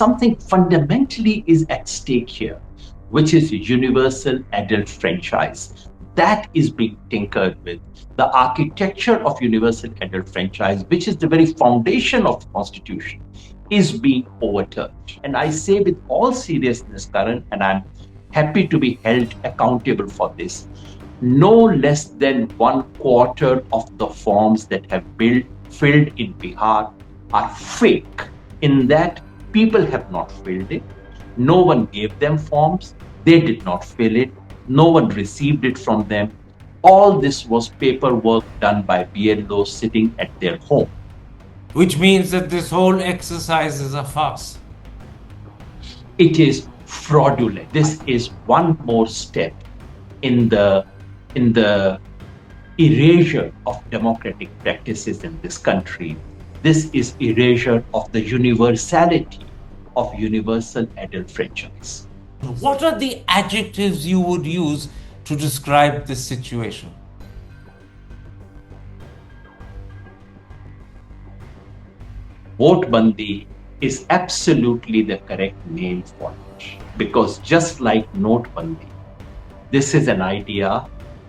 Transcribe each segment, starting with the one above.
something fundamentally is at stake here, which is universal adult franchise. That is being tinkered with. The architecture of universal adult franchise, which is the very foundation of the Constitution, is being overturned. And I say with all seriousness, Karan, and I'm happy to be held accountable for this, no less than 1/4 of the forms that have been filled in Bihar are fake, in that people have not filled it. No one gave them forms. They did not fill it. No one received it from them. All this was paperwork done by BLOs sitting at their home. Which means that this whole exercise is a farce. It is fraudulent. This is one more step in the erasure of democratic practices in this country. This is erasure of the universality of universal adult franchise. What are the adjectives you would use to describe this situation? Votebandi is absolutely the correct name for it, because just like Notebandi, this is an idea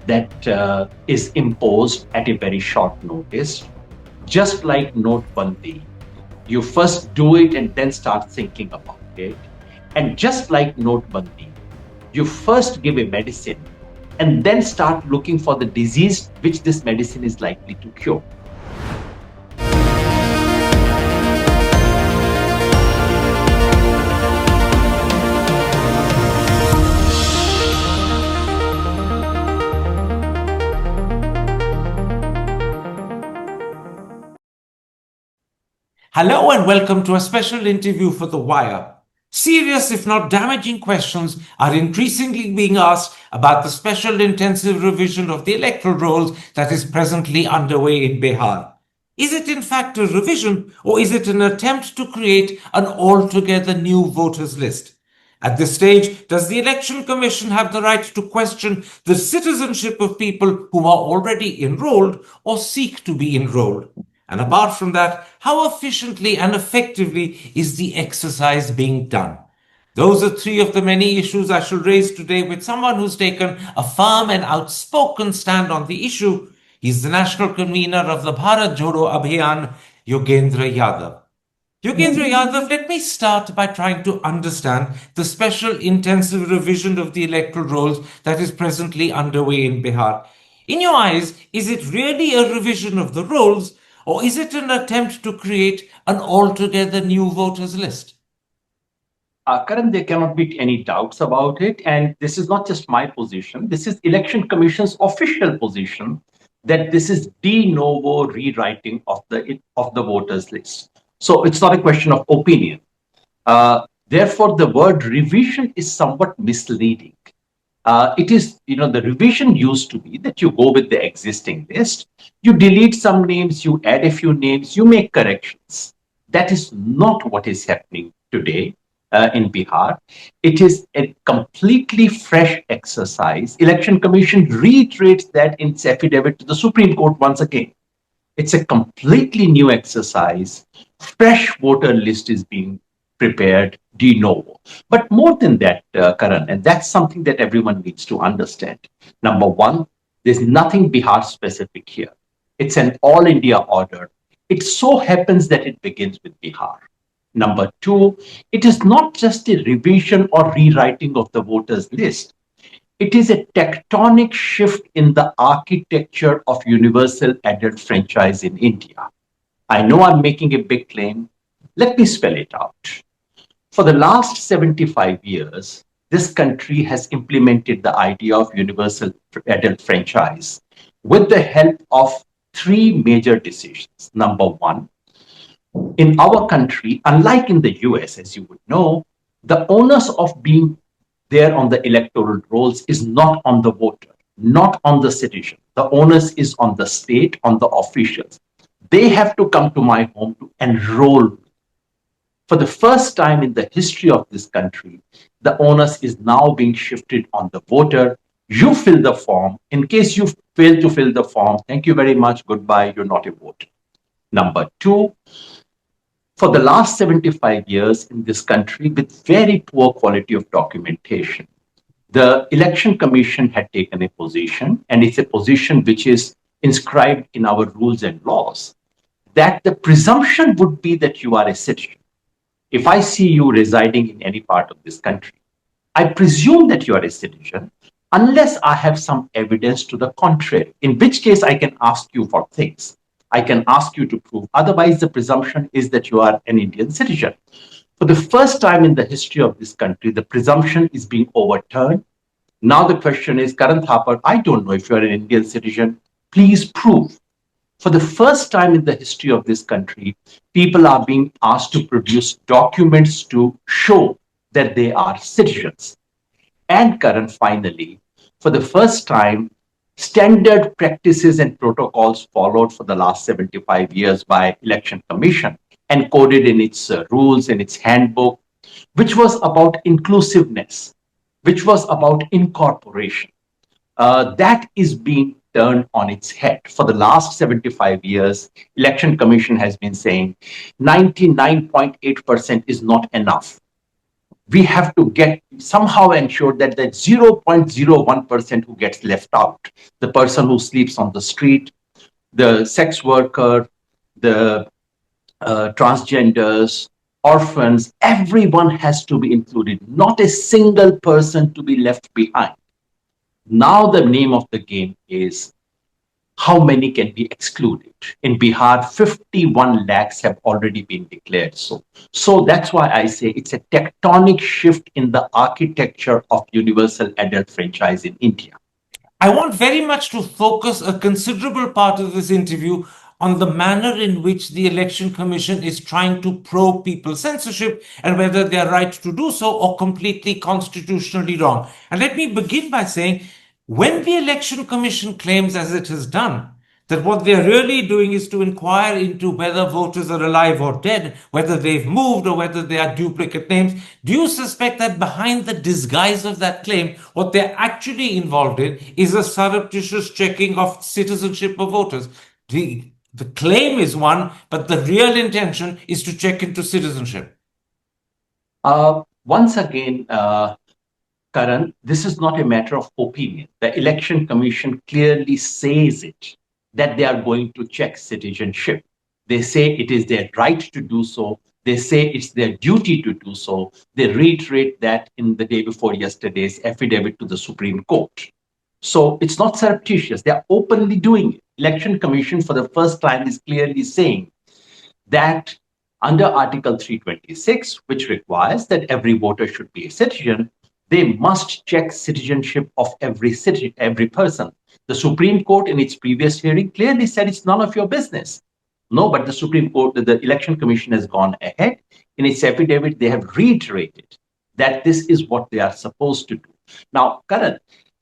that is imposed at a very short notice. Just like Notebandi, you first do it and then start thinking about it. And just like Notebandi, you first give a medicine and then start looking for the disease which this medicine is likely to cure. Hello and welcome to a special interview for The Wire. Serious, if not damaging, questions are increasingly being asked about the special intensive revision of the electoral rolls that is presently underway in Bihar. Is it in fact a revision, or is it an attempt to create an altogether new voters list? At this stage, does the Election Commission have the right to question the citizenship of people who are already enrolled or seek to be enrolled? And apart from that, how efficiently and effectively is the exercise being done? Those are three of the many issues I shall raise today with someone who's taken a firm and outspoken stand on the issue. He's the National Convener of the Bharat Jodo Abhiyan, Yogendra Yadav. Yogendra Yadav, let me start by trying to understand the special intensive revision of the electoral rolls that is presently underway in Bihar. In your eyes, is it really a revision of the rolls, or is it an attempt to create an altogether new voters list? Karan, there cannot be any doubts about it. And this is not just my position. This is Election Commission's official position that this is de novo rewriting of the voters list. So it's not a question of opinion. Therefore, the word revision is somewhat misleading. It is, the revision used to be that you go with the existing list, you delete some names, you add a few names, you make corrections. That is not what is happening today in Bihar. It is a completely fresh exercise. Election Commission reiterates that in its affidavit to the Supreme Court once again. It's a completely new exercise. Fresh voter list is being prepared de novo. But more than that, Karan, and that's something that everyone needs to understand. Number one, there's nothing Bihar specific here. It's an all India order. It so happens that it begins with Bihar. Number two, it is not just a revision or rewriting of the voters list. It is a tectonic shift in the architecture of universal adult franchise in India. I know I'm making a big claim. Let me spell it out. For the last 75 years, this country has implemented the idea of universal adult franchise with the help of three major decisions. Number one, in our country, unlike in the US, as you would know, the onus of being there on the electoral rolls is not on the voter, not on the citizen. The onus is on the state, on the officials. They have to come to my home to enroll. For the first time in the history of this country, the onus is now being shifted on the voter. You fill the form. In case you fail to fill the form, thank you very much, goodbye, you're not a voter. Number two, For the last 75 years in this country, with very poor quality of documentation, the Election Commission had taken a position, and it's a position which is inscribed in our rules and laws, that the presumption would be that you are a citizen. If I see you residing in any part of this country, I presume that you are a citizen unless I have some evidence to the contrary, in which case I can ask you for things. I can ask you to prove. Otherwise, the presumption is that you are an Indian citizen. For the first time in the history of this country, the presumption is being overturned. Now the question is, Karan Thapar, I don't know if you are an Indian citizen. Please prove. For the first time in the history of this country, people are being asked to produce documents to show that they are citizens. And Karan, finally, for the first time, standard practices and protocols followed for the last 75 years by Election Commission, encoded in its rules, in its handbook, which was about inclusiveness, which was about incorporation. That is being turned on its head. For the last 75 years, Election Commission has been saying 99.8% is not enough. We have to get somehow ensure that the 0.01% who gets left out, the person who sleeps on the street, the sex worker, the transgenders, orphans, everyone has to be included, not a single person to be left behind. Now the name of the game is how many can be excluded. In Bihar, 51 lakhs have already been declared. So that's why I say it's a tectonic shift in the architecture of universal adult franchise in India. I want very much to focus a considerable part of this interview on the manner in which the Election Commission is trying to probe people's censorship and whether they are right to do so or completely constitutionally wrong. And let me begin by saying, when the Election Commission claims, as it has done, that what they're really doing is to inquire into whether voters are alive or dead, whether they've moved or whether they are duplicate names, do you suspect that behind the disguise of that claim, what they're actually involved in is a surreptitious checking of citizenship of voters? The claim is one, but the real intention is to check into citizenship. Once again, Karan, this is not a matter of opinion. The Election Commission clearly says it, that they are going to check citizenship. They say it is their right to do so. They say it's their duty to do so. They reiterate that in the day before yesterday's affidavit to the Supreme Court. So it's not surreptitious. They are openly doing it. Election Commission for the first time is clearly saying that under Article 326, which requires that every voter should be a citizen, they must check citizenship of every person. The Supreme Court in its previous hearing clearly said it's none of your business. No, but the Supreme Court, the Election Commission has gone ahead. In its affidavit, they have reiterated that this is what they are supposed to do. Now, Karan,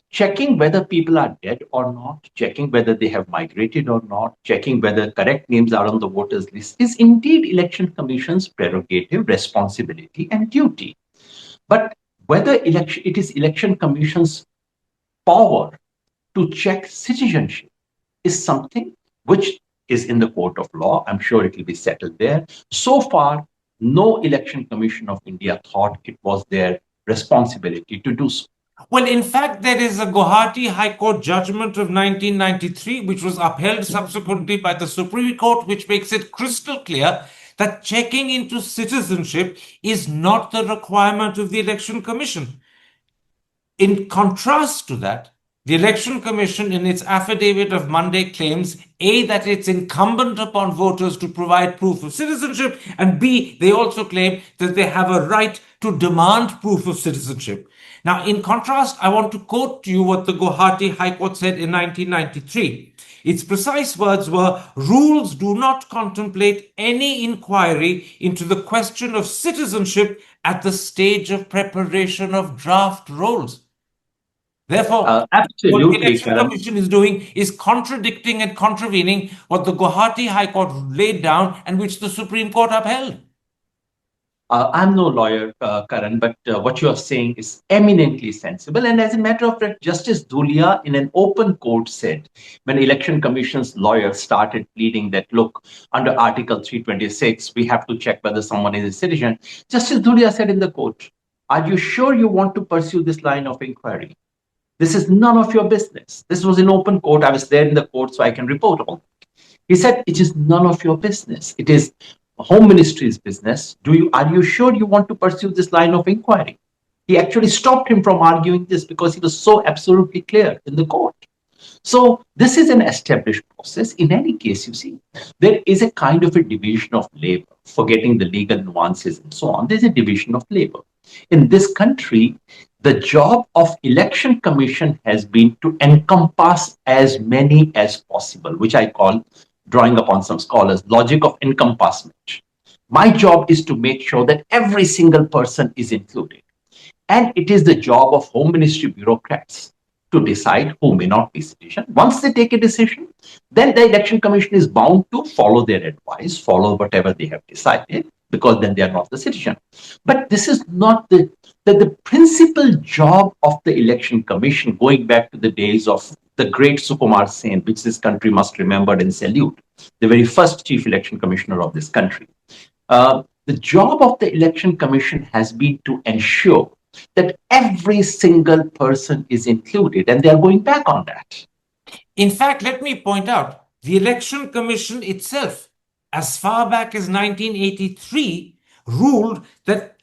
checking whether people are dead or not, checking whether they have migrated or not, checking whether correct names are on the voters list is indeed Election Commission's prerogative, responsibility, and duty. But whether it is Election Commission's power to check citizenship is something which is in the court of law. I'm sure it will be settled there. So far, no Election Commission of India thought it was their responsibility to do so. Well, in fact, there is a Guwahati High Court judgment of 1993, which was upheld subsequently by the Supreme Court, which makes it crystal clear that checking into citizenship is not the requirement of the Election Commission. In contrast to that, the Election Commission, in its affidavit of Monday, claims A, that it's incumbent upon voters to provide proof of citizenship, and B, they also claim that they have a right to demand proof of citizenship. Now, in contrast, I want to quote to you what the Guwahati High Court said in 1993. Its precise words were, "Rules do not contemplate any inquiry into the question of citizenship at the stage of preparation of draft rolls." Therefore, what the Election Commission is doing is contradicting and contravening what the Guwahati High Court laid down and which the Supreme Court upheld. I'm no lawyer, Karan, but what you are saying is eminently sensible. And as a matter of fact, Justice Dhulia in an open court said, when Election Commission's lawyers started pleading that, look, under Article 326, we have to check whether someone is a citizen, Justice Dhulia said in the court, are you sure you want to pursue this line of inquiry? This is none of your business. This was in open court. I was there in the court, so I can report all. He said, it is none of your business. It is Home Ministry's business. Are you sure you want to pursue this line of inquiry? He actually stopped him from arguing this because he was so absolutely clear in the court. So this is an established process. In any case, you see, there is a kind of a division of labor, forgetting the legal nuances and so on. There's a division of labor. In this country, the job of election commission has been to encompass as many as possible, which I call, drawing upon some scholars, logic of encompassment. My job is to make sure that every single person is included. And it is the job of Home Ministry bureaucrats to decide who may not be citizen. Once they take a decision, then the Election Commission is bound to follow their advice, follow whatever they have decided, because then they are not the citizen. But this is not the principal job of the Election Commission, going back to the days of the great Sukumar Sen, which this country must remember and salute, the very first chief election commissioner of this country. The job of the Election Commission has been to ensure that every single person is included, and they are going back on that. In fact, let me point out, the Election Commission itself, as far back as 1983, ruled that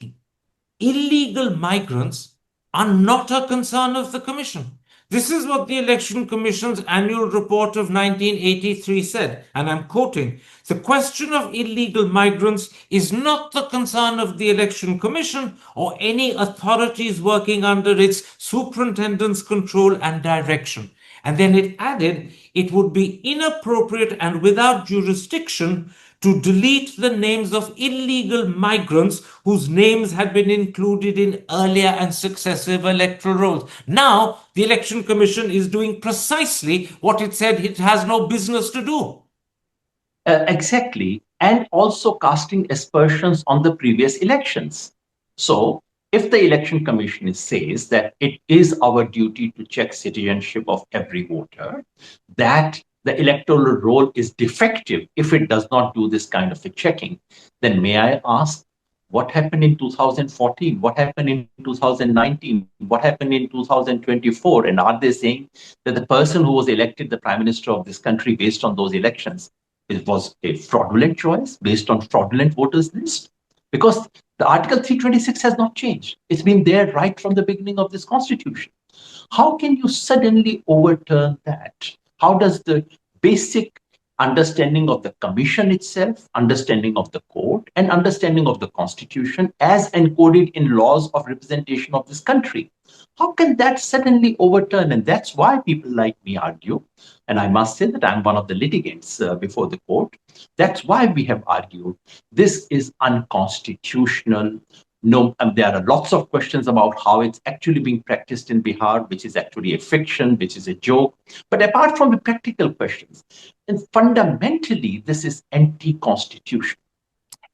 illegal migrants are not a concern of the Commission. This is what the Election Commission's annual report of 1983 said, and I'm quoting, "The question of illegal migrants is not the concern of the Election Commission or any authorities working under its superintendence, control, and direction." And then it added, it would be inappropriate and without jurisdiction to delete the names of illegal migrants whose names had been included in earlier and successive electoral rolls. Now, the Election Commission is doing precisely what it said it has no business to do. Exactly. And also casting aspersions on the previous elections. So, if the Election Commission says that it is our duty to check citizenship of every voter, that the electoral roll is defective if it does not do this kind of a checking, then may I ask, what happened in 2014? What happened in 2019? What happened in 2024? And are they saying that the person who was elected the prime minister of this country based on those elections, it was a fraudulent choice based on fraudulent voters list? Because the Article 326 has not changed. It's been there right from the beginning of this constitution. How can you suddenly overturn that? How does the basic understanding of the commission itself, understanding of the court, and understanding of the constitution as encoded in laws of representation of this country, how can that suddenly overturn? And that's why people like me argue, and I must say that I'm one of the litigants before the court. That's why we have argued this is unconstitutional. No, and there are lots of questions about how it's actually being practiced in Bihar, which is actually a fiction, which is a joke. But apart from the practical questions, and fundamentally, this is anti-constitutional.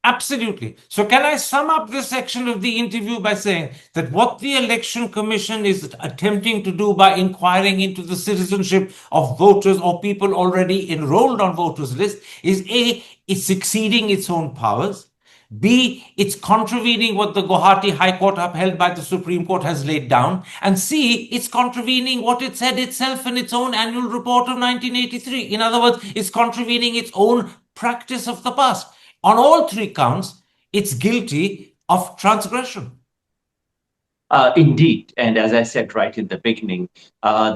Absolutely. So can I sum up this section of the interview by saying that what the Election Commission is attempting to do by inquiring into the citizenship of voters or people already enrolled on voters list is A, it's exceeding its own powers. B, it's contravening what the Guwahati High Court upheld by the Supreme Court has laid down. And C, it's contravening what it said itself in its own annual report of 1983. In other words, it's contravening its own practice of the past. On all three counts, it's guilty of transgression. Indeed, and as I said right in the beginning,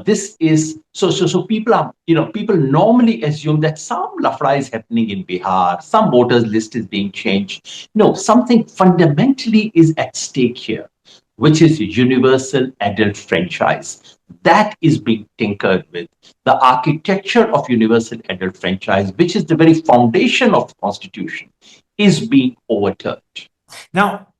this is so. People normally assume that some lafra is happening in Bihar, some voters list is being changed. No, something fundamentally is at stake here, which is universal adult franchise. That is being tinkered with. The architecture of universal adult franchise, which is the very foundation of the Constitution, is being overturned. Now,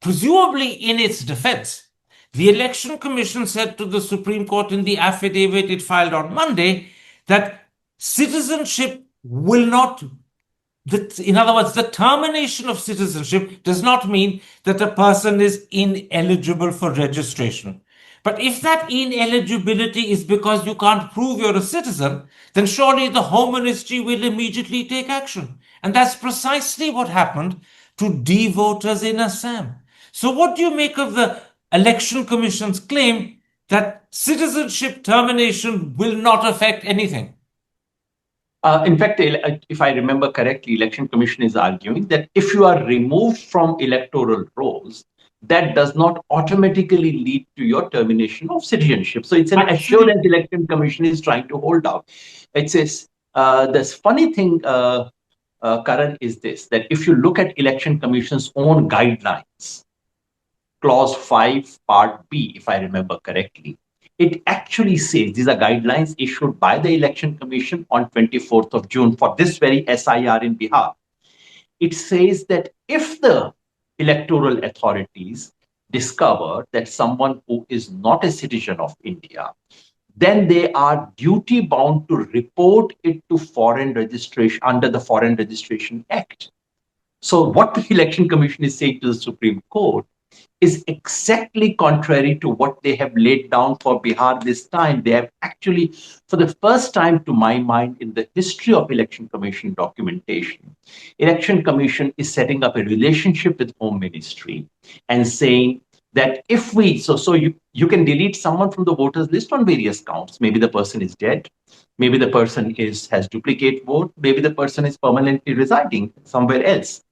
presumably in its defense, the Election Commission said to the Supreme Court in the affidavit it filed on Monday that citizenship will not In other words, the termination of citizenship does not mean that a person is ineligible for registration. But if that ineligibility is because you can't prove you're a citizen, then surely the Home Ministry will immediately take action. And that's precisely what happened to D-voters in Assam. So what do you make of the Election Commission's claim that citizenship termination will not affect anything? In fact, if I remember correctly, Election Commission is arguing that if you are removed from electoral rolls, that does not automatically lead to your termination of citizenship. So it's an assurance Election Commission is trying to hold out. It says this funny thing, Karan, is this, that if you look at Election Commission's own guidelines, clause 5, part B, if I remember correctly, it actually says these are guidelines issued by the Election Commission on 24th of June for this very SIR in Bihar. It says that if the electoral authorities discover that someone who is not a citizen of India, then they are duty bound to report it to foreign registration under the Foreign Registration Act. So what the Election Commission is saying to the Supreme Court is exactly contrary to what they have laid down for Bihar this time. They have actually, for the first time to my mind in the history of Election Commission documentation, Election Commission is setting up a relationship with Home Ministry and saying that if we, so you can delete someone from the voters list on various counts. Maybe the person is dead. Maybe the person has duplicate vote. Maybe the person is permanently residing somewhere else.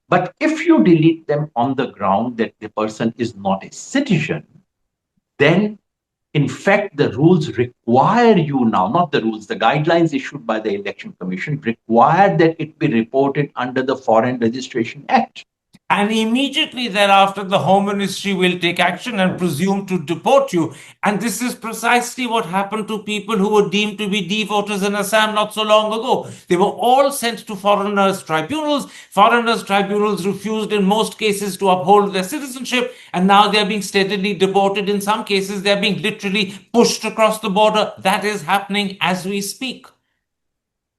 But if you delete them on the ground that the person is not a citizen, then in fact, the rules require you now, not the rules, the guidelines issued by the Election Commission require that it be reported under the Foreign Registration Act. And immediately thereafter, the Home Ministry will take action and presume to deport you. And this is precisely what happened to people who were deemed to be D-voters in Assam not so long ago. They were all sent to foreigners' tribunals. Foreigners' tribunals refused in most cases to uphold their citizenship. And now they're being steadily deported. In some cases, they're being literally pushed across the border. That is happening as we speak.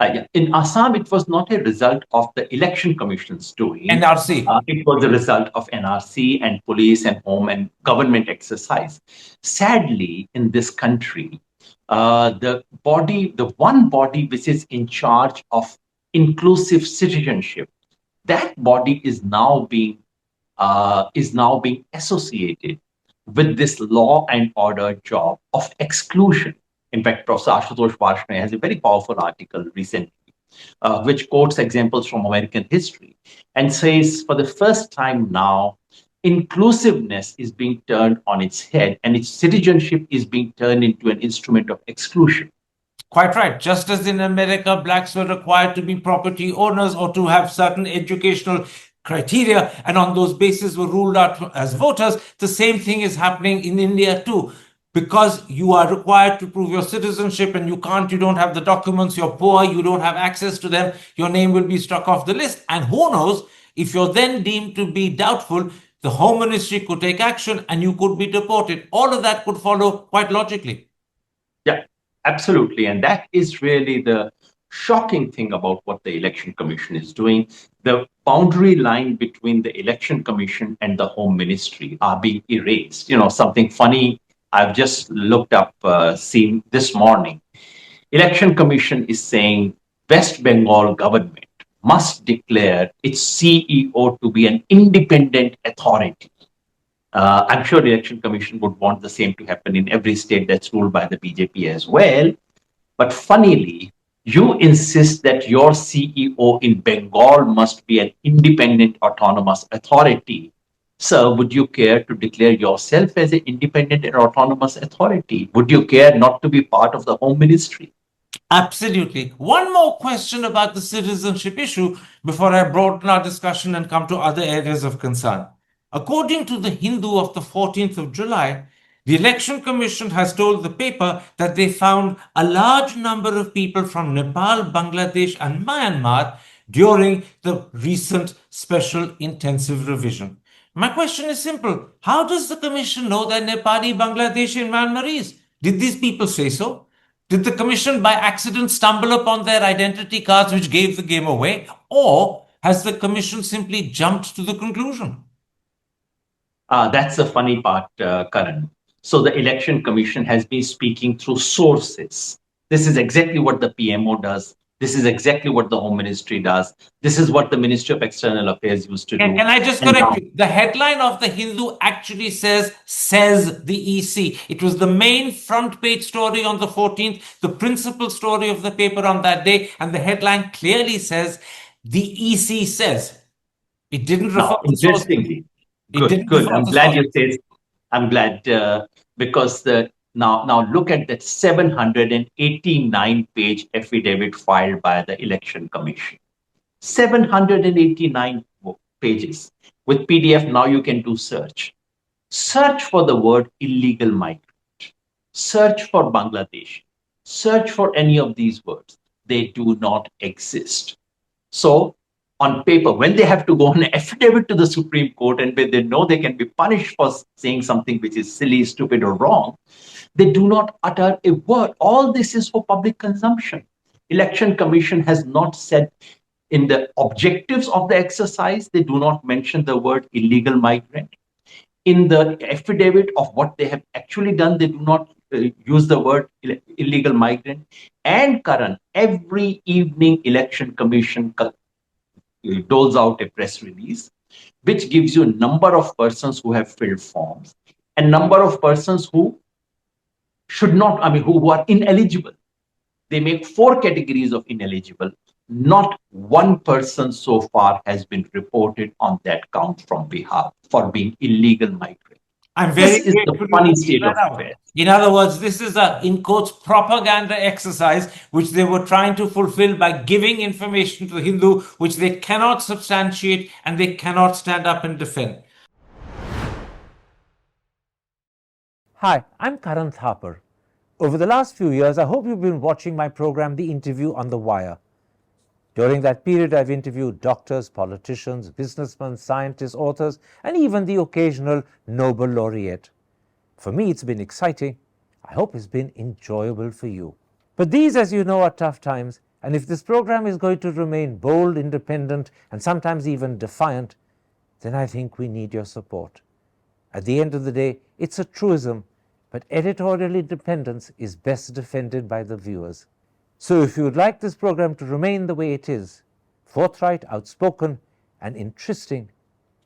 Yeah. In Assam, it was not a result of the Election Commission's doing. NRC. It was a result of NRC and police and home and government exercise. Sadly, in this country, the one body which is in charge of inclusive citizenship, that body is now being associated with this law and order job of exclusion. In fact, Professor Ashutosh Varshney has a very powerful article recently, which quotes examples from American history and says, for the first time now, inclusiveness is being turned on its head and its citizenship is being turned into an instrument of exclusion. Quite right. Just as in America, blacks were required to be property owners or to have certain educational criteria, and on those bases were ruled out as voters, the same thing is happening in India too. Because you are required to prove your citizenship and you don't have the documents, you're poor, you don't have access to them, your name will be struck off the list. And who knows, if you're then deemed to be doubtful, the Home Ministry could take action and you could be deported. All of that could follow quite logically. Yeah, absolutely. And that is really the shocking thing about what the Election Commission is doing. The boundary line between the Election Commission and the Home Ministry are being erased. Something funny I've just looked up, seen this morning. Election Commission is saying West Bengal government must declare its CEO to be an independent authority. I'm sure the Election Commission would want the same to happen in every state that's ruled by the BJP as well. But funnily, you insist that your CEO in Bengal must be an independent autonomous authority. Sir, would you care to declare yourself as an independent and autonomous authority? Would you care not to be part of the Home Ministry? Absolutely. One more question about the citizenship issue before I broaden our discussion and come to other areas of concern. According to the Hindu of the 14th of July, the Election Commission has told the paper that they found a large number of people from Nepal, Bangladesh, and Myanmar during the recent special intensive revision. My question is simple. How does the Commission know that Nepali, Bangladeshi, and Myanmarese? Did these people say so? Did the commission by accident stumble upon their identity cards which gave the game away? Or has the commission simply jumped to the conclusion? That's the funny part, Karan. So the Election Commission has been speaking through sources. This is exactly what the PMO does. This is exactly what the Home Ministry does. This is what the Ministry of External Affairs used to do. Can I just And correct now, you? The headline of the Hindu actually says the EC. It was the main front page story on the 14th, the principal story of the paper on that day, and the headline clearly says the EC says. It didn't refer now, to sources. interestingly, It good, didn't good. refer I'm to glad you sources. said. I'm glad because the now look at that 789-page affidavit filed by the Election Commission. 789 pages. With PDF, now you can do search. Search for the word illegal migrant. Search for Bangladesh. Search for any of these words. They do not exist. So, on paper, when they have to go on an affidavit to the Supreme Court and when they know they can be punished for saying something which is silly, stupid, or wrong, they do not utter a word. All this is for public consumption. Election Commission has not said in the objectives of the exercise, they do not mention the word illegal migrant. In the affidavit of what they have actually done, they do not use the word illegal migrant. And Karan, every evening Election Commission doles out a press release which gives you a number of persons who have filled forms and number of persons who should not, I mean, who are ineligible. They make 4 categories of ineligible. Not one person so far has been reported on that count from Bihar for being illegal migrant. I'm very This is the grateful you funny pointed state that of out. affairs. In other words, this is a, in quotes, propaganda exercise which they were trying to fulfill by giving information to the Hindu which they cannot substantiate and they cannot stand up and defend. Hi, I'm Karan Thapar. Over the last few years, I hope you've been watching my program, The Interview on the Wire. During that period, I've interviewed doctors, politicians, businessmen, scientists, authors, and even the occasional Nobel laureate. For me, it's been exciting. I hope it's been enjoyable for you. But these, as you know, are tough times, and if this program is going to remain bold, independent, and sometimes even defiant, then I think we need your support. At the end of the day, it's a truism, but editorial independence is best defended by the viewers. So if you would like this program to remain the way it is, forthright, outspoken, and interesting,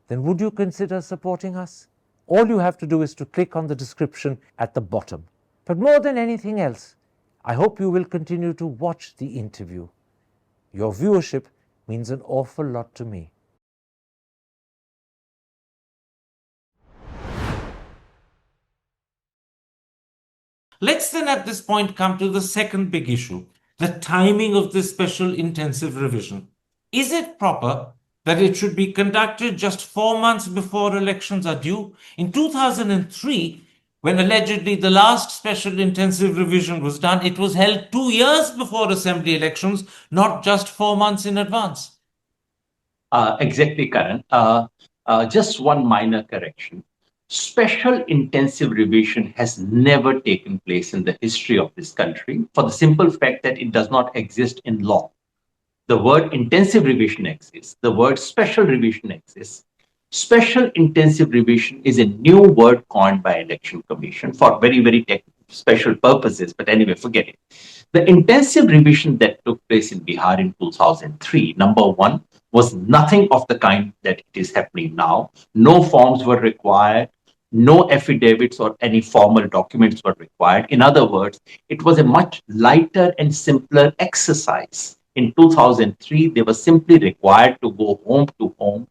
then would you consider supporting us? All you have to do is to click on the description at the bottom. But more than anything else, I hope you will continue to watch the interview. Your viewership means an awful lot to me. Let's then at this point come to the second big issue, the timing of this special intensive revision. Is it proper that it should be conducted just 4 months before elections are due? In 2003, when allegedly the last special intensive revision was done, it was held 2 years before assembly elections, not just 4 months in advance. Exactly, Karan. Just one minor correction. Special intensive revision has never taken place in the history of this country for the simple fact that it does not exist in law. The word intensive revision exists. The word special revision exists. Special intensive revision is a new word coined by Election Commission for very, very special purposes. But anyway, forget it. The intensive revision that took place in Bihar in 2003, number one, was nothing of the kind that it is happening now. No forms were required. No affidavits or any formal documents were required. In other words, it was a much lighter and simpler exercise. In 2003, they were simply required to go home to home,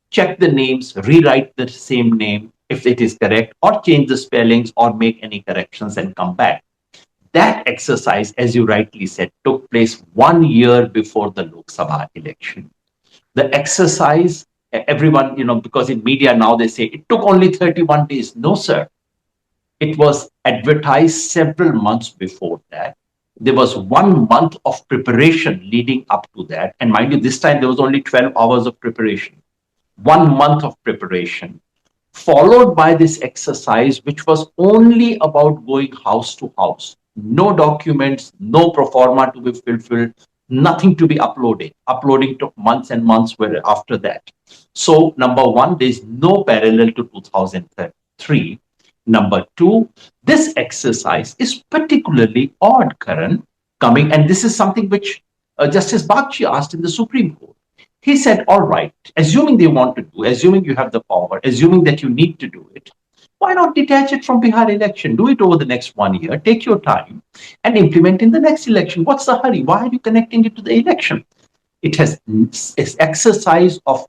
check the names, rewrite the same name if it is correct, or change the spellings or make any corrections and come back. That exercise, as you rightly said, took place 1 year before the Lok Sabha election. The exercise, everyone, because in media now they say it took only 31 days. No, sir. It was advertised several months before that. There was 1 month of preparation leading up to that. And mind you, this time there was only 12 hours of preparation. 1 month of preparation, followed by this exercise, which was only about going house to house. no documents, no pro forma to be fulfilled, nothing to be uploaded. Uploading took months and months after that. So, number one, there's no parallel to 2003. Number two, this exercise is particularly odd, Karan, coming, and this is something which Justice Bagchi asked in the Supreme Court. He said, all right, assuming they want to do, assuming you have the power, assuming that you need to do it, why not detach it from Bihar election? Do it over the next 1 year, take your time and implement in the next election. What's the hurry? Why are you connecting it to the election? It has this exercise of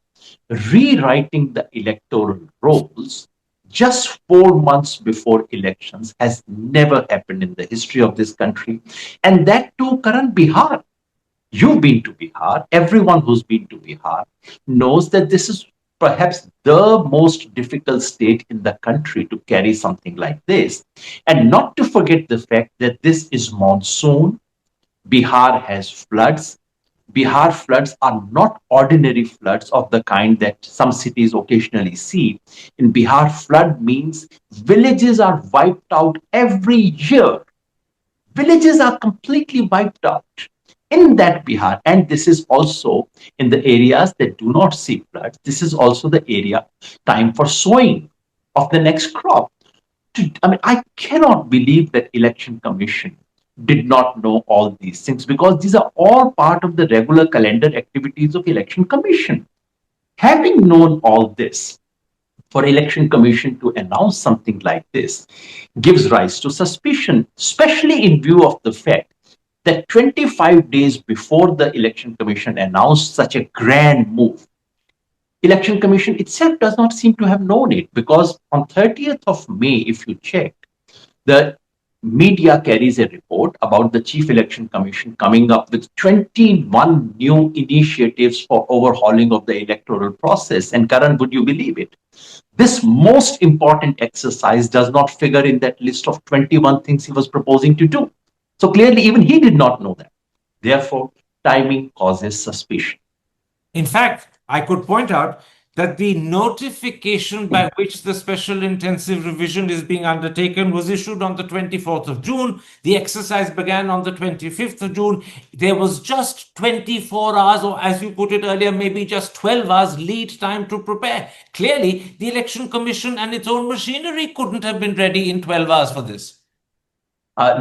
rewriting the electoral rolls just 4 months before elections has never happened in the history of this country. And that too, Karan, Bihar. You've been to Bihar. Everyone who's been to Bihar knows that this is perhaps the most difficult state in the country to carry something like this. And not to forget the fact that this is monsoon. Bihar has floods. Bihar floods are not ordinary floods of the kind that some cities occasionally see. In Bihar, flood means villages are wiped out every year. Villages are completely wiped out in that Bihar. And this is also in the areas that do not see floods. This is also the area time for sowing of the next crop. I cannot believe that election commission did not know all these things because these are all part of the regular calendar activities of election commission. Having known all this, for election commission to announce something like this gives rise to suspicion, especially in view of the fact that 25 days before the election commission announced such a grand move, election commission itself does not seem to have known it because on 30th of May, if you check, the media carries a report about the Chief Election Commission coming up with 21 new initiatives for overhauling of the electoral process. And Karan, would you believe it? This most important exercise does not figure in that list of 21 things he was proposing to do. So clearly, even he did not know that. Therefore, timing causes suspicion. In fact, I could point out that the notification by which the special intensive revision is being undertaken was issued on the 24th of June. The exercise began on the 25th of June. There was just 24 hours, or as you put it earlier, maybe just 12 hours lead time to prepare. Clearly, the Election Commission and its own machinery couldn't have been ready in 12 hours for this.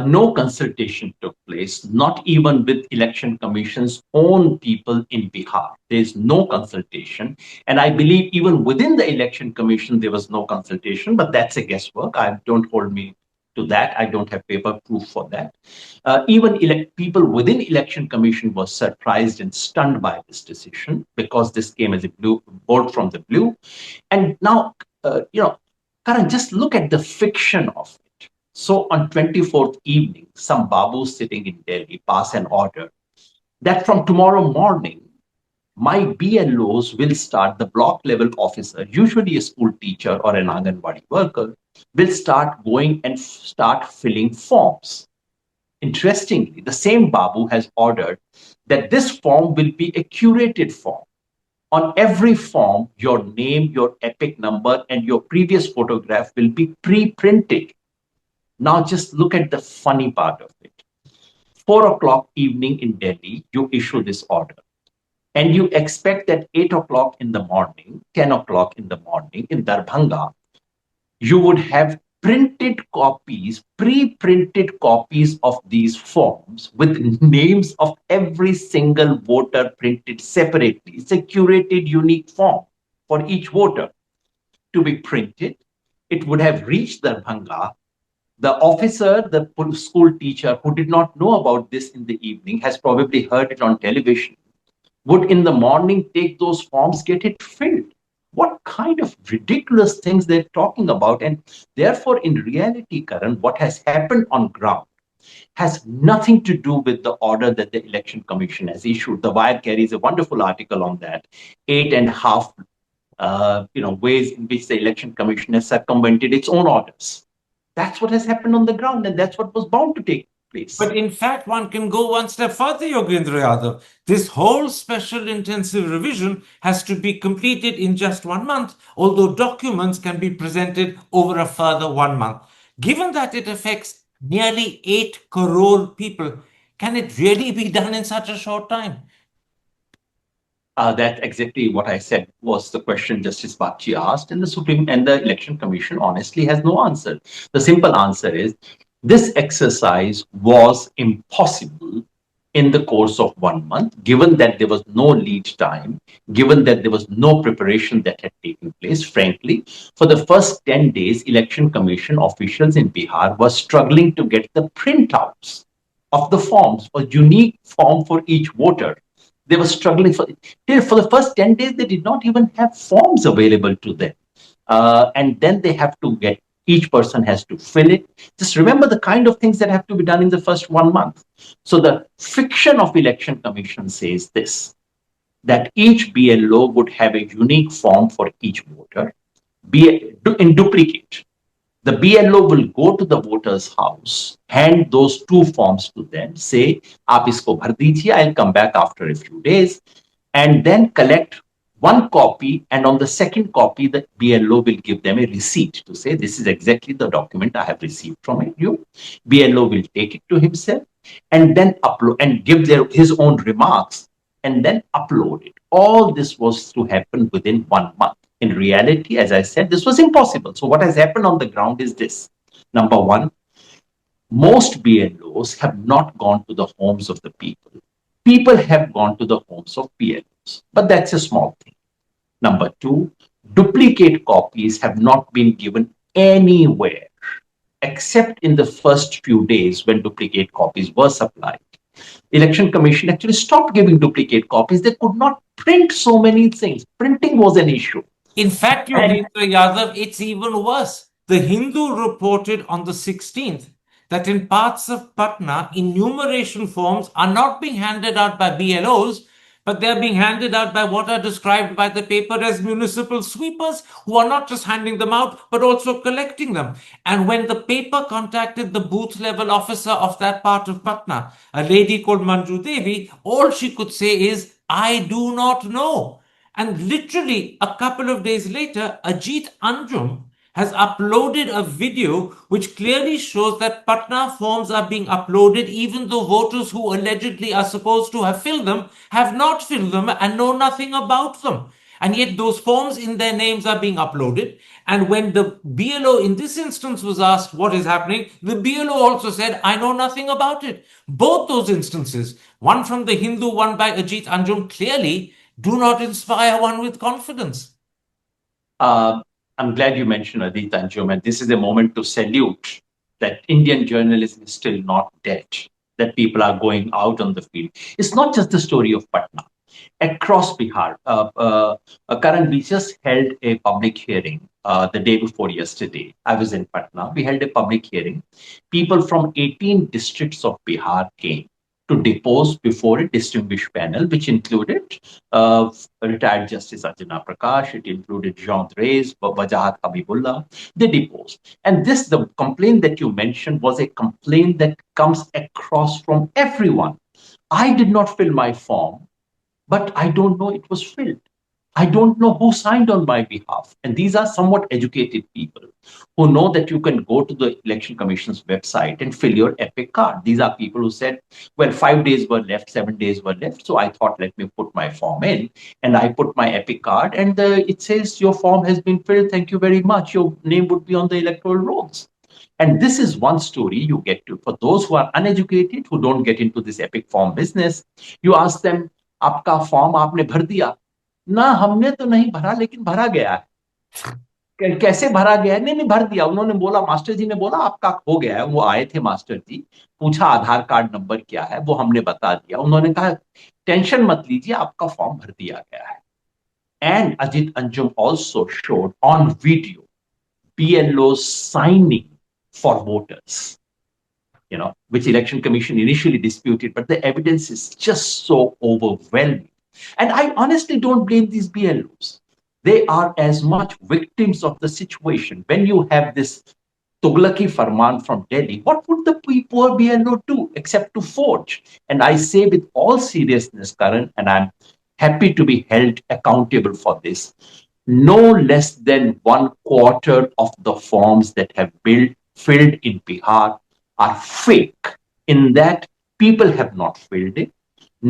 No consultation took place, not even with election commission's own people in Bihar. There's no consultation. And I believe even within the election commission, there was no consultation, but that's a guesswork. Don't hold me to that. I don't have paper proof for that. Even people within election commission were surprised and stunned by this decision because this came as a bolt from the blue. And now, Karan, just look at the fiction of it. So on 24th evening, some babu sitting in Delhi pass an order that from tomorrow morning, my BLOs will start, the block level officer, usually a school teacher or an Anganwadi worker, will start going and start filling forms. Interestingly, the same babu has ordered that this form will be a curated form. On every form, your name, your epic number, and your previous photograph will be pre-printed. Now just look at the funny part of it. 4 o'clock evening in Delhi, you issue this order. And you expect that 8 o'clock in the morning, 10 o'clock in the morning in Darbhanga, you would have printed copies, pre-printed copies of these forms with names of every single voter printed separately. It's a curated, unique form for each voter to be printed. It would have reached Darbhanga. The officer, the school teacher who did not know about this in the evening, has probably heard it on television, would in the morning take those forms, get it filled. What kind of ridiculous things they're talking about? And therefore, in reality, Karan, what has happened on ground has nothing to do with the order that the Election Commission has issued. The Wire carries a wonderful article on that, 8.5 ways in which the Election Commission has circumvented its own orders. That's what has happened on the ground, and that's what was bound to take place. But in fact, one can go one step further, Yogendra Yadav. This whole special intensive revision has to be completed in just 1 month, although documents can be presented over a further 1 month. Given that it affects nearly 8 crore people. Can it really be done in such a short time? That's exactly what I said was the question Justice Bakshi asked, and the Supreme and the Election Commission honestly has no answer. The simple answer is this exercise was impossible in the course of 1 month, given that there was no lead time, given that there was no preparation that had taken place. Frankly, for the first 10 days, Election Commission officials in Bihar were struggling to get the printouts of the forms, a unique form for each voter. They were struggling for the first 10 days, they did not even have forms available to them. And then they have to get, each person has to fill it. Just remember the kind of things that have to be done in the first 1 month. So the fiction of Election Commission says this, that each BLO would have a unique form for each voter, be in duplicate. The BLO will go to the voter's house, hand those two forms to them, say, "Aap isko bhar dijiye, I'll come back after a few days," and then collect one copy. And on the second copy, the BLO will give them a receipt to say, "This is exactly the document I have received from you." BLO will take it to himself and then upload and give his own remarks and then upload it. All this was to happen within 1 month. In reality, as I said, this was impossible. So, what has happened on the ground is this. Number one, most BLOs have not gone to the homes of the people. People have gone to the homes of BLOs, but that's a small thing. Number two, duplicate copies have not been given anywhere except in the first few days when duplicate copies were supplied. Election Commission actually stopped giving duplicate copies. They could not print so many things. Printing was an issue. In fact, And Yogendra Yadav, it's even worse. The Hindu reported on the 16th that in parts of Patna, enumeration forms are not being handed out by BLOs, but they're being handed out by what are described by the paper as municipal sweepers, who are not just handing them out, but also collecting them. And when the paper contacted the booth level officer of that part of Patna, a lady called Manju Devi, all she could say is, "I do not know." And literally a couple of days later, Ajit Anjum has uploaded a video which clearly shows that Patna forms are being uploaded, even though voters who allegedly are supposed to have filled them have not filled them and know nothing about them. And yet those forms in their names are being uploaded. And when the BLO in this instance was asked what is happening, the BLO also said, "I know nothing about it." Both those instances, one from the Hindu, one by Ajit Anjum, clearly do not inspire one with confidence. I'm glad you mentioned Adit Anjum, and this is a moment to salute that Indian journalism is still not dead, that people are going out on the field. It's not just the story of Patna. Across Bihar, Karan, we just held a public hearing the day before yesterday. I was in Patna. We held a public hearing. People from 18 districts of Bihar came to depose before a distinguished panel, which included retired Justice Arjuna Prakash, it included Jean Dreyes, Wajahat Habibullah. They deposed. And this, the complaint that you mentioned, was a complaint that comes across from everyone. I did not fill my form, but I don't know it was filled. I don't know who signed on my behalf. And these are somewhat educated people who know that you can go to the Election Commission's website and fill your EPIC card. These are people who said, well, 5 days were left, 7 days were left. So I thought, let me put my form in. And I put my EPIC card, and it says, your form has been filled. Thank you very much. Your name would be on the electoral rolls. And this is one story you get to. For those who are uneducated, who don't get into this EPIC form business, you ask them, आपका form आपने भर दिया? ना, हमने तो नहीं भरा, लेकिन भरा गया है। कैसे भरा गया है? नहीं नहीं, भर दिया। उन्होंने बोला, मास्टर जी ने बोला आपका हो गया है। वो आए थे मास्टर जी, पूछा आधार कार्ड नंबर क्या है, वो हमने बता दिया। उन्होंने कहा टेंशन मत लीजिए, आपका फॉर्म भर दिया गया है। And Ajit Anjum also showed on video BLOs signing for voters, which Election Commission initially disputed, but the evidence is just so overwhelming. And I honestly don't blame these BLOs. They are as much victims of the situation. When you have this Tughlaki Farman from Delhi, what would the poor BLO do except to forge? And I say with all seriousness, Karan, and I'm happy to be held accountable for this, no less than 1/4 of the forms that have been filled in Bihar are fake in that people have not filled it.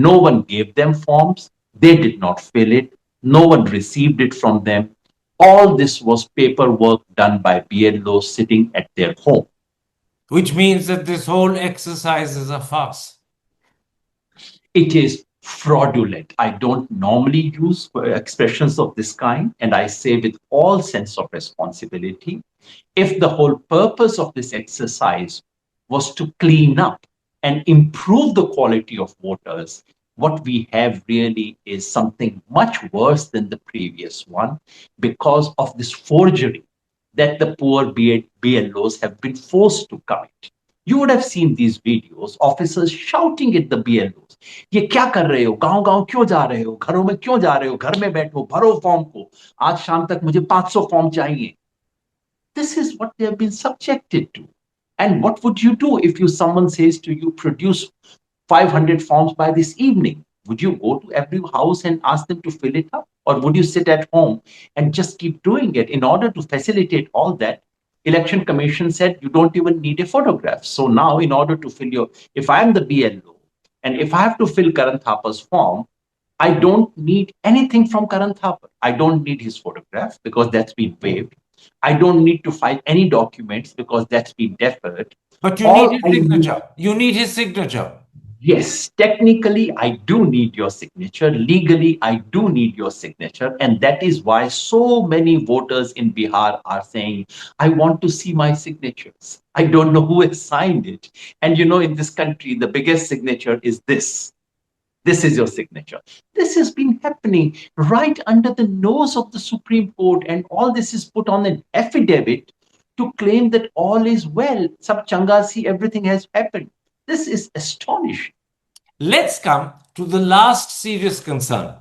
No one gave them forms. They did not fill it. No one received it from them. All this was paperwork done by BLOs sitting at their home. Which means that this whole exercise is a farce. It is fraudulent. I don't normally use expressions of this kind, and I say with all sense of responsibility, if the whole purpose of this exercise was to clean up and improve the quality of voters, what we have really is something much worse than the previous one because of this forgery that the poor BLOs have been forced to commit. You would have seen these videos, officers shouting at the BLOs, ये क्या कर रहे हो, गांव गांव क्यों जा रहे हो, घरों में क्यों जा रहे हो, घर में बैठो, भरो फॉर्म को, आज शाम तक मुझे 500 फॉर्म चाहिए. This is what they have been subjected to. And what would you do if someone says to you, produce 500 forms by this evening? Would you go to every house and ask them to fill it up? Or would you sit at home and just keep doing it? In order to facilitate all that, Election Commission said you don't even need a photograph. So now, in order to fill if I'm the BLO and if I have to fill Karan Thapar's form, I don't need anything from Karan Thapar. I don't need his photograph because that's been waived. I don't need to file any documents because that's been deferred. But you need his signature. You need his signature. Yes, technically, I do need your signature. Legally, I do need your signature. And that is why so many voters in Bihar are saying, I want to see my signatures. I don't know who has signed it. And in this country, the biggest signature is this. This is your signature. This has been happening right under the nose of the Supreme Court, and all this is put on an affidavit to claim that all is well. Sab changa si, everything has happened. This is astonishing. Let's come to the last serious concern.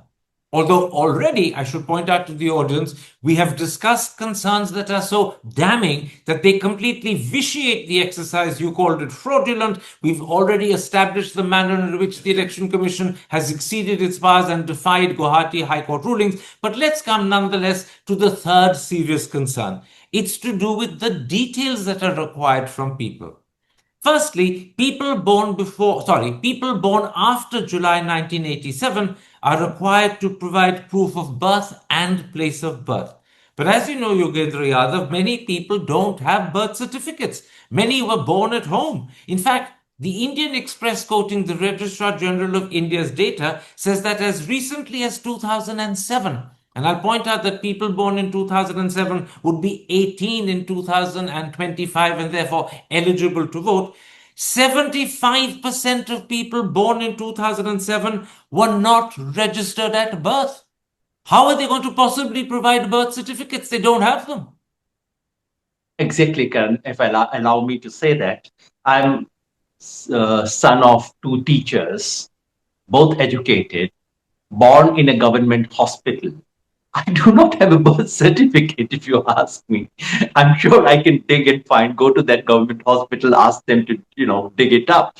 Although already, I should point out to the audience, we have discussed concerns that are so damning that they completely vitiate the exercise. You called it fraudulent. We've already established the manner in which the Election Commission has exceeded its powers and defied Guwahati High Court rulings. But let's come nonetheless to the third serious concern. It's to do with the details that are required from people. Firstly, people born after July 1987 are required to provide proof of birth and place of birth. But as you know, Yogendra Yadav, many people don't have birth certificates. Many were born at home. In fact, the Indian Express, quoting the Registrar General of India's data, says that as recently as 2007, and I'll point out that people born in 2007 would be 18 in 2025 and therefore eligible to vote. 75% of people born in 2007 were not registered at birth. How are they going to possibly provide birth certificates? They don't have them. Exactly, Karan. If allow me to say that, I'm son of two teachers, both educated, born in a government hospital. I do not have a birth certificate, if you ask me. I'm sure I can dig and go to that government hospital, ask them to, dig it up.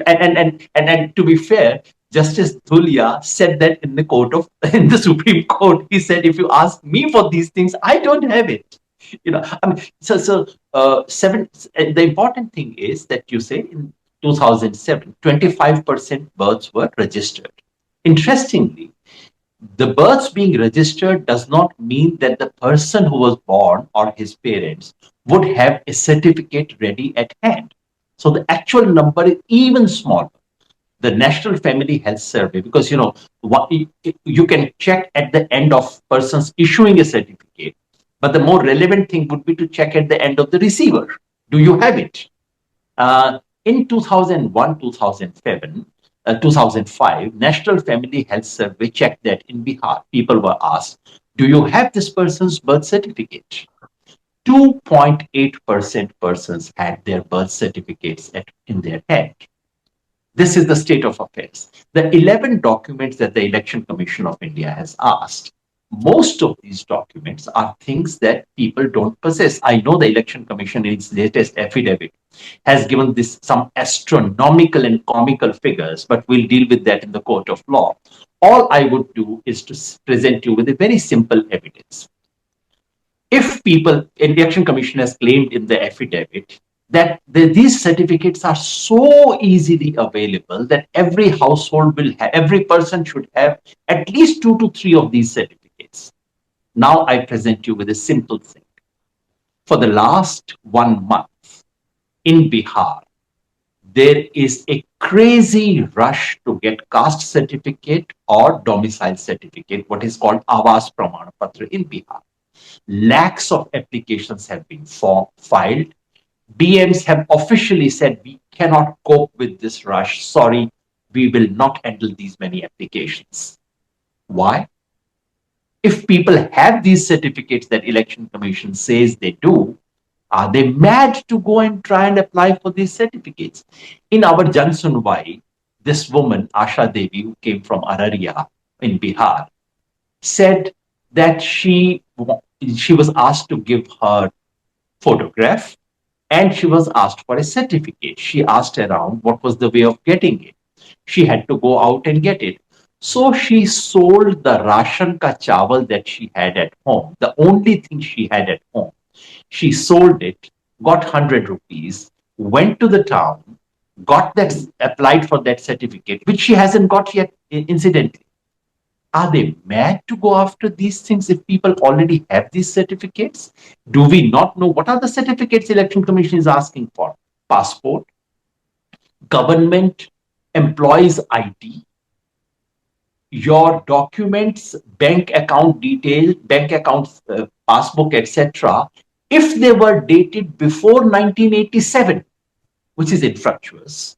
And to be fair, Justice Dhulia said that in the Supreme Court. He said, if you ask me for these things, I don't have it. The important thing is that you say in 2007, 25% births were registered. Interestingly, the births being registered does not mean that the person who was born or his parents would have a certificate ready at hand. So the actual number is even smaller. The National Family Health Survey, because you can check at the end of persons issuing a certificate, but the more relevant thing would be to check at the end of the receiver. Do you have it? In 2001, 2005, National Family Health Survey checked that in Bihar, people were asked, do you have this person's birth certificate? 2.8% persons had their birth certificates in their hand. This is the state of affairs. The 11 documents that the Election Commission of India has asked, most of these documents are things that people don't possess. I know the Election Commission in its latest affidavit has given this some astronomical and comical figures, but we'll deal with that in the court of law. All I would do is to present you with a very simple evidence. If Election Commission has claimed in the affidavit that these certificates are so easily available that every household will have, every person should have at least 2 to 3 of these certificates. Now I present you with a simple thing. For the last 1 month in Bihar, there is a crazy rush to get caste certificate or domicile certificate, what is called Awas Pramana Patra in Bihar. Lakhs of applications have been filed. DMs have officially said we cannot cope with this rush. Sorry, we will not handle these many applications. Why? If people have these certificates that Election Commission says they do, are they mad to go and try and apply for these certificates? In our Jan Sunwai, this woman, Asha Devi, who came from Araria in Bihar, said that she was asked to give her photograph and she was asked for a certificate. She asked around what was the way of getting it. She had to go out and get it. So she sold the ration ka chawal that she had at home, the only thing she had at home. She sold it, got 100 rupees, went to the town, got that, applied for that certificate, which she hasn't got yet, incidentally. Are they mad to go after these things if people already have these certificates? Do we not know what are the certificates Election Commission is asking for? Passport, government employees ID, your documents, bank account details, bank accounts, passbook, etc. If they were dated before 1987, which is infructuous,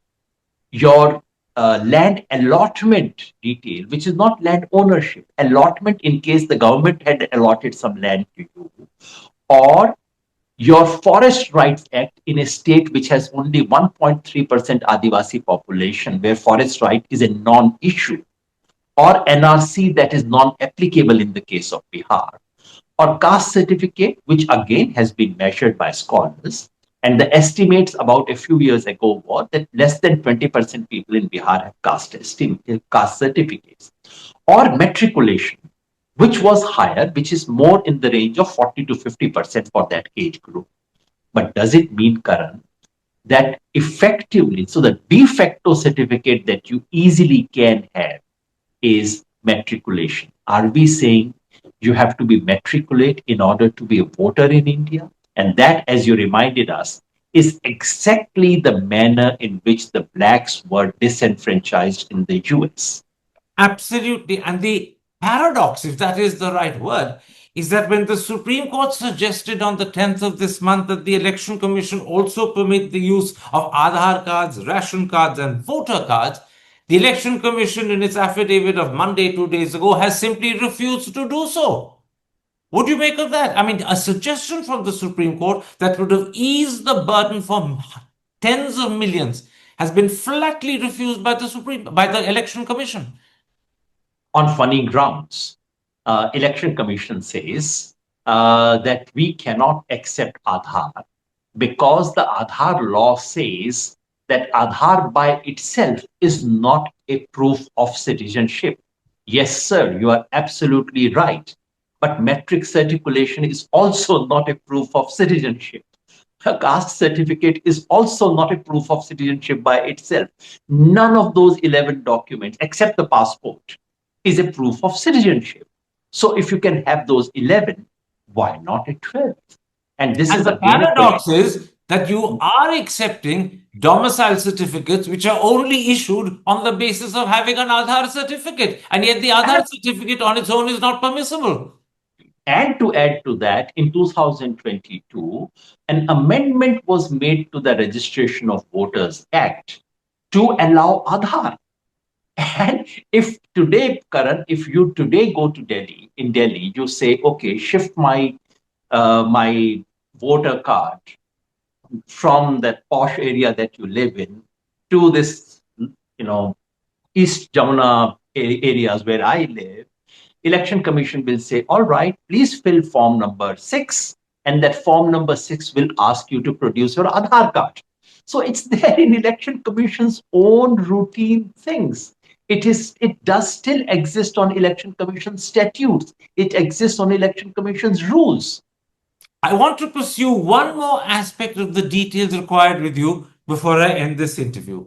your land allotment detail, which is not land ownership, allotment in case the government had allotted some land to you, or your Forest Rights Act in a state which has only 1.3% Adivasi population, where forest right is a non-issue, or NRC that is non-applicable in the case of Bihar, or caste certificate, which again has been measured by scholars. And the estimates about a few years ago were that less than 20% people in Bihar have caste certificates, or matriculation, which was higher, which is more in the range of 40 to 50% for that age group. But does it mean, Karan, that effectively, so the de facto certificate that you easily can have is matriculation? Are we saying you have to be matriculate in order to be a voter in India? And that, as you reminded us, is exactly the manner in which the blacks were disenfranchised in the US. Absolutely. And the paradox, if that is the right word, is that when the Supreme Court suggested on the 10th of this month that the Election Commission also permit the use of Aadhaar cards, ration cards, and voter cards, the Election Commission, in its affidavit of Monday, 2 days ago, has simply refused to do so. What do you make of that? I mean, a suggestion from the Supreme Court that would have eased the burden for tens of millions has been flatly refused by the Election Commission. On funny grounds, Election Commission says that we cannot accept Aadhaar because the Aadhaar law says that Aadhaar by itself is not a proof of citizenship. Yes, sir, you are absolutely right. But metric certification is also not a proof of citizenship. A caste certificate is also not a proof of citizenship by itself. None of those 11 documents, except the passport, is a proof of citizenship. So if you can have those 11, why not a 12th? And this And is the again paradox is that you are accepting domicile certificates which are only issued on the basis of having an Aadhaar certificate. And yet the Aadhaar certificate on its own is not permissible. And to add to that, in 2022, an amendment was made to the Registration of Voters Act to allow Aadhaar. And if today, Karan, if you today go to Delhi, in Delhi, you say, okay, shift my voter card from that posh area that you live in to this, East Jamuna areas where I live, Election Commission will say, all right, please fill form number 6, and that form number 6 will ask you to produce your Aadhaar card. So it's there in Election Commission's own routine things. It does still exist on Election Commission statutes. It exists on Election Commission's rules. I want to pursue one more aspect of the details required with you before I end this interview.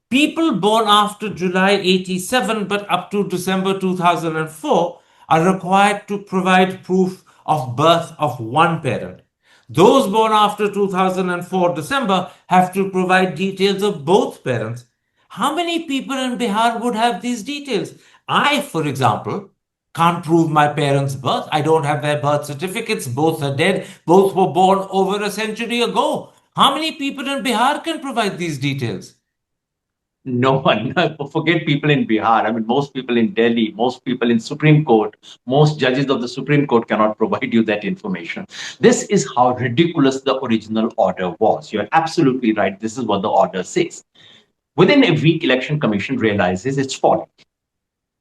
People born after July 87 but up to December 2004 are required to provide proof of birth of one parent. Those born after 2004 December have to provide details of both parents. How many people in Bihar would have these details? I, for example, can't prove my parents' birth. I don't have their birth certificates. Both are dead. Both were born over a century ago. How many people in Bihar can provide these details? No one. Forget people in Bihar. I mean, most people in Delhi, most people in Supreme Court, most judges of the Supreme Court cannot provide you that information. This is how ridiculous the original order was. You're absolutely right. This is what the order says. Within a week, Election Commission realizes it's falling,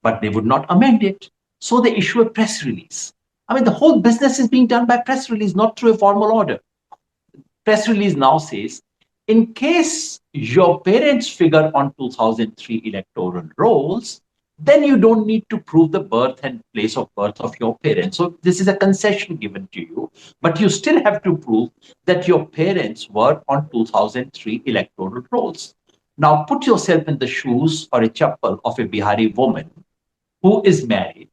but they would not amend it. So they issue a press release. I mean, the whole business is being done by press release, not through a formal order. Press release now says, in case your parents figure on 2003 electoral rolls, then you don't need to prove the birth and place of birth of your parents. So this is a concession given to you, but you still have to prove that your parents were on 2003 electoral rolls. Now put yourself in the shoes or a chappal of a Bihari woman who is married.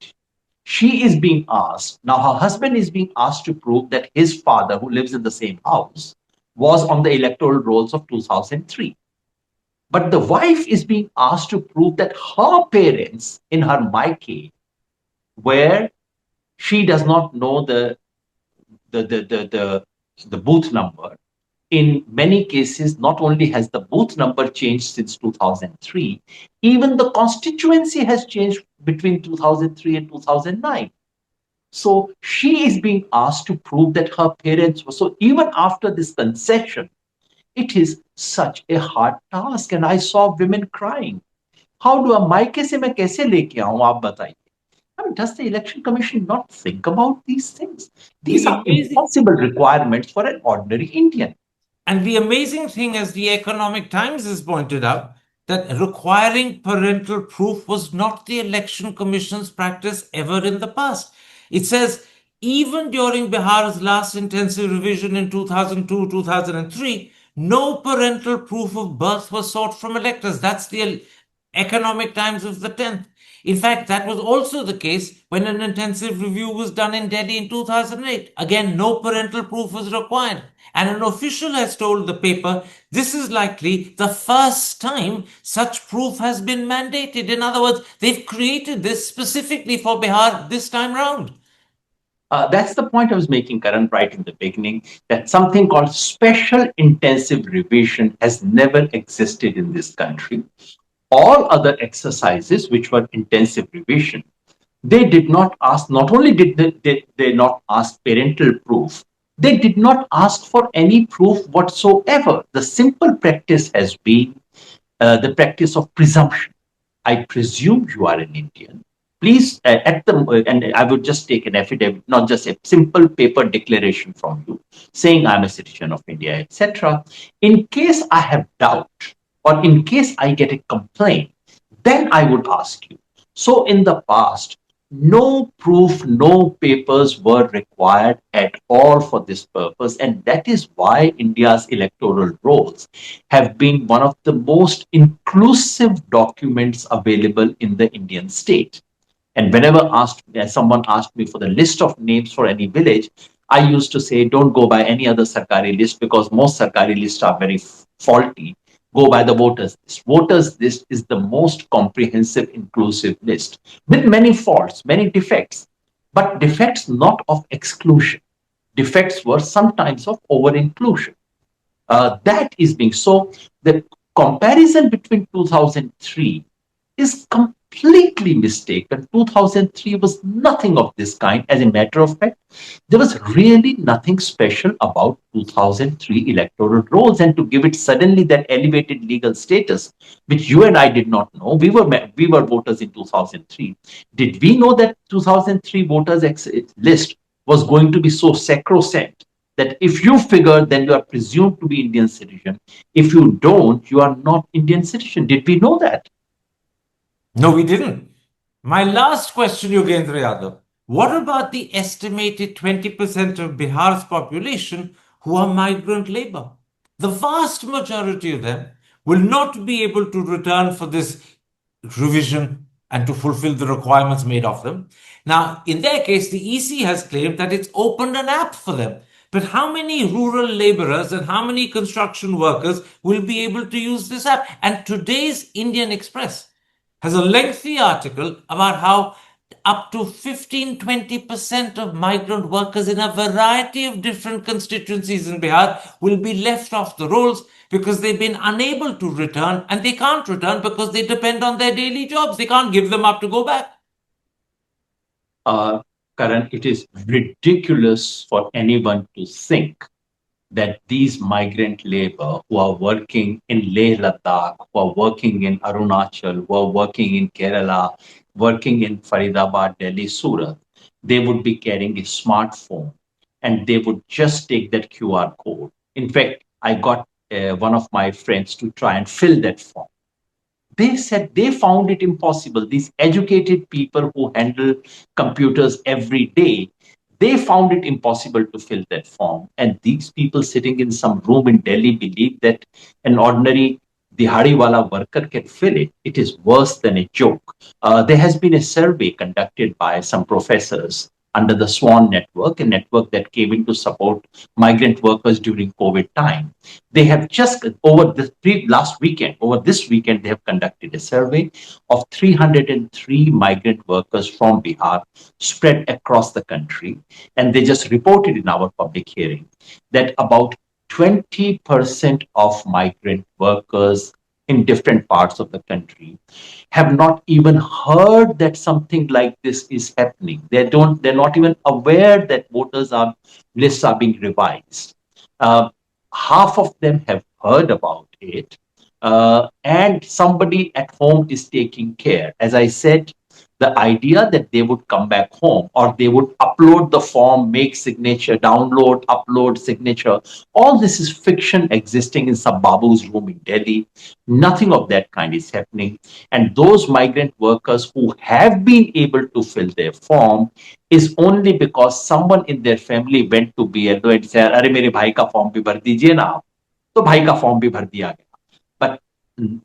She is being asked, now her husband is being asked to prove that his father, who lives in the same house, was on the electoral rolls of 2003. But the wife is being asked to prove that her parents in her Maike, where she does not know the booth number, in many cases, not only has the booth number changed since 2003, even the constituency has changed between 2003 and 2009. So she is being asked to prove that her parents were. So even after this concession, it is such a hard task. And I saw women crying. How do I, मायके से मैं कैसे लेके आऊं आप बताइए? I mean, does the election commission not think about these things? These The are amazing impossible requirements for an ordinary Indian. And the amazing thing, as the Economic Times has pointed out, that requiring parental proof was not the Election Commission's practice ever in the past. It says even during Bihar's last intensive revision in 2002 2003, no parental proof of birth was sought from electors. That's the Economic Times of the 10th. In fact, that was also the case when an intensive review was done in Delhi in 2008. Again, no parental proof was required. And an official has told the paper this is likely the first time such proof has been mandated. In other words, they've created this specifically for Bihar this time round. That's the point I was making, Karan, right in the beginning, that something called special intensive revision has never existed in this country. All other exercises, which were intensive revision, they did not ask, not only did they not ask parental proof, they did not ask for any proof whatsoever. The simple practice has been the practice of presumption. I presume you are an Indian. Please, and I would just take an affidavit, not just a simple paper declaration from you saying I'm a citizen of India, etc. In case I have doubt or in case I get a complaint, then I would ask you. So in the past, no proof, no papers were required at all for this purpose. And that is why India's electoral rolls have been one of the most inclusive documents available in the Indian state. And whenever someone asked me for the list of names for any village, I used to say, don't go by any other Sarkari list because most Sarkari lists are very faulty. Go by the voters list. Voters list is the most comprehensive, inclusive list with many faults, many defects, but defects not of exclusion. Defects were sometimes of over inclusion. That is being so. The comparison between 2003 is completely mistaken. 2003 was nothing of this kind. As a matter of fact, there was really nothing special about 2003 electoral rolls, and to give it suddenly that elevated legal status, which you and I did not know. We were voters in 2003. Did we know that 2003 voters list was going to be so sacrosanct that if you figure, then you are presumed to be Indian citizen. If you don't, you are not Indian citizen. Did we know that? No, we didn't. My last question, Yogendra Yadav. What about the estimated 20% of Bihar's population who are migrant labor? The vast majority of them will not be able to return for this revision and to fulfill the requirements made of them. Now, in their case, the EC has claimed that it's opened an app for them. But how many rural laborers and how many construction workers will be able to use this app? And today's Indian Express has a lengthy article about how up to 15-20% of migrant workers in a variety of different constituencies in Bihar will be left off the rolls because they've been unable to return, and they can't return because they depend on their daily jobs. They can't give them up to go back. Karan, it is ridiculous for anyone to think that these migrant labor who are working in Leh Ladakh, who are working in Arunachal, who are working in Kerala, working in Faridabad, Delhi, Surat, they would be carrying a smartphone and they would just take that QR code. In fact, I got one of my friends to try and fill that form. They said they found it impossible. These educated people who handle computers every day, they found it impossible to fill that form. And these people sitting in some room in Delhi believe that an ordinary dihadiwala worker can fill it. It is worse than a joke. There has been a survey conducted by some professors under the SWAN network, a network that came in to support migrant workers during COVID time. They have just over the last weekend, over this weekend, they have conducted a survey of 303 migrant workers from Bihar spread across the country. And they just reported in our public hearing that about 20% of migrant workers in different parts of the country have not even heard that something like this is happening. They're not even aware that voters are lists are being revised. Uh, Half of them have heard about it, and somebody at home is taking care. As I said, the idea that they would come back home or they would upload the form, make signature, download, upload signature, all this is fiction existing in some babu's room in Delhi. Nothing of that kind is happening. And those migrant workers who have been able to fill their form is only because someone in their family went to BLO and said, अरे मेरे भाई का form भी भर दीजिए ना, तो भाई का फॉर्म भी भर दिया गया. But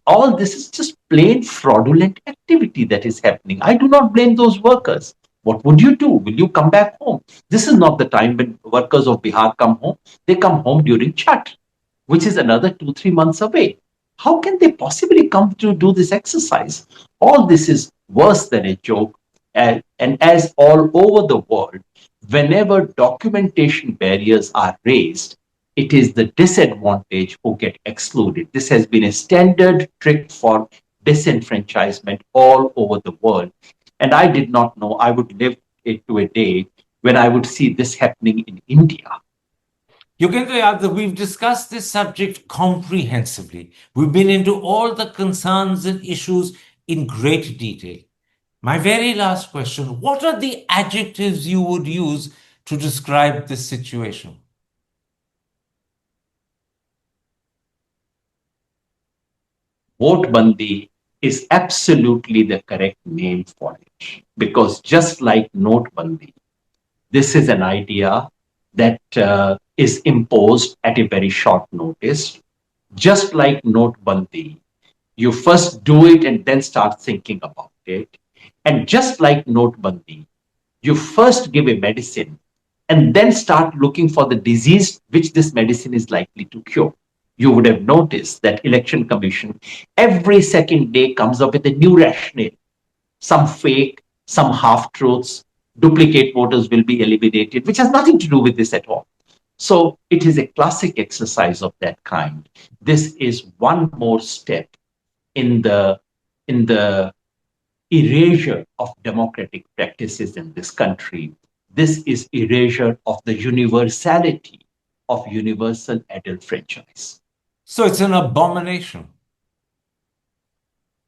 all this is just plain fraudulent activity that is happening. I do not blame those workers. What would you do? Will you come back home? This is not the time when workers of Bihar come home. They come home during Chhat, which is another 2-3 months away. How can they possibly come to do this exercise? All this is worse than a joke. And as all over the world, whenever documentation barriers are raised, it is the disadvantaged who get excluded. This has been a standard trick for disenfranchisement all over the world. And I did not know I would live to a day when I would see this happening in India. Yogendra Yadav, we've discussed this subject comprehensively. We've been into all the concerns and issues in great detail. My very last question, what are the adjectives you would use to describe this situation? Votebandi is absolutely the correct name for it, because just like Notebandi, this is an idea that is imposed at a very short notice. Just like Notebandi, you first do it and then start thinking about it. And just like Notebandi, you first give a medicine and then start looking for the disease which this medicine is likely to cure. You would have noticed that election commission every second day comes up with a new rationale, some fake, some half truths, duplicate voters will be eliminated, which has nothing to do with this at all. So it is a classic exercise of that kind. This is one more step in the erasure of democratic practices in this country. This is erasure of the universality of universal adult franchise. So it's an abomination.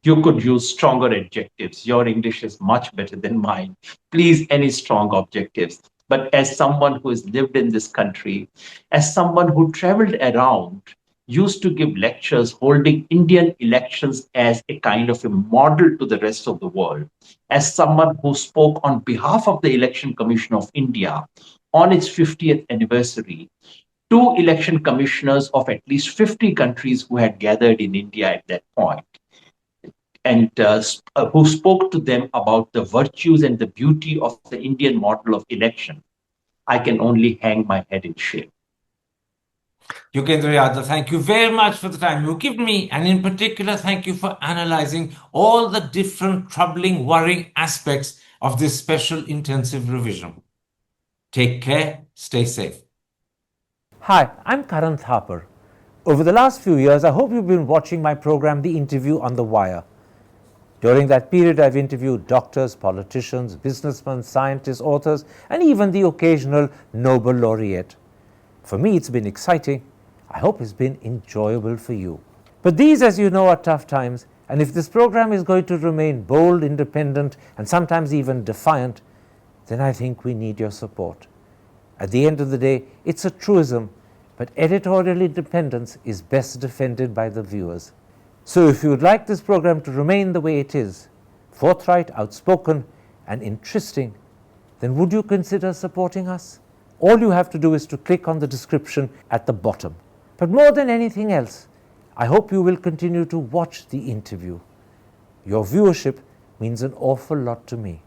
You could use stronger adjectives. Your English is much better than mine. Please, any strong adjectives. But as someone who has lived in this country, as someone who traveled around used to give lectures holding Indian elections as a kind of a model to the rest of the world, as someone who spoke on behalf of the Election Commission of India on its 50th anniversary to election commissioners of at least 50 countries who had gathered in India at that point, and who spoke to them about the virtues and the beauty of the Indian model of election, I can only hang my head in shame. Yogendra Yadav, thank you very much for the time you've given me, and in particular, thank you for analyzing all the different troubling, worrying aspects of this special intensive revision. Take care, stay safe. Hi, I'm Karan Thapar. Over the last few years, I hope you've been watching my program, The Interview on the Wire. During that period, I've interviewed doctors, politicians, businessmen, scientists, authors, and even the occasional Nobel laureate. For me, it's been exciting. I hope it's been enjoyable for you. But these, as you know, are tough times, and if this program is going to remain bold, independent, and sometimes even defiant, then I think we need your support. At the end of the day, it's a truism, but editorial independence is best defended by the viewers. So if you would like this program to remain the way it is, forthright, outspoken, and interesting, then would you consider supporting us? All you have to do is to click on the description at the bottom. But more than anything else, I hope you will continue to watch the interview. Your viewership means an awful lot to me.